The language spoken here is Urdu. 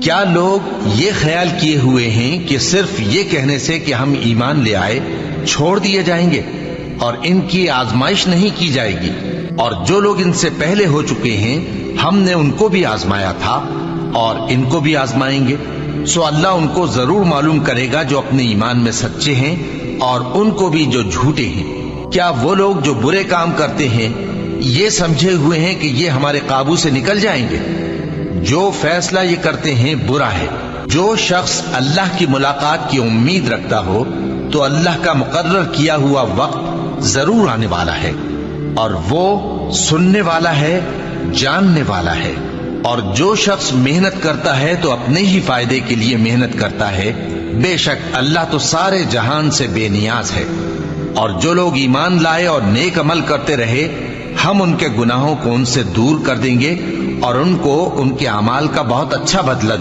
کیا لوگ یہ خیال کیے ہوئے ہیں کہ صرف یہ کہنے سے کہ ہم ایمان لے آئے چھوڑ دیے جائیں گے اور ان کی آزمائش نہیں کی جائے گی؟ اور جو لوگ ان سے پہلے ہو چکے ہیں ہم نے ان کو بھی آزمایا تھا اور ان کو بھی آزمائیں گے، سو اللہ ان کو ضرور معلوم کرے گا جو اپنے ایمان میں سچے ہیں اور ان کو بھی جو جھوٹے ہیں۔ کیا وہ لوگ جو برے کام کرتے ہیں یہ سمجھے ہوئے ہیں کہ یہ ہمارے قابو سے نکل جائیں گے؟ جو فیصلہ یہ کرتے ہیں برا ہے۔ جو شخص اللہ کی ملاقات کی امید رکھتا ہو تو اللہ کا مقرر کیا ہوا وقت ضرور آنے والا ہے، اور وہ سننے والا ہے، جاننے والا ہے۔ اور جو شخص محنت کرتا ہے تو اپنے ہی فائدے کے لیے محنت کرتا ہے، بے شک اللہ تو سارے جہان سے بے نیاز ہے۔ اور جو لوگ ایمان لائے اور نیک عمل کرتے رہے ہم ان کے گناہوں کو ان سے دور کر دیں گے اور ان کو ان کے اعمال کا بہت اچھا بدلہ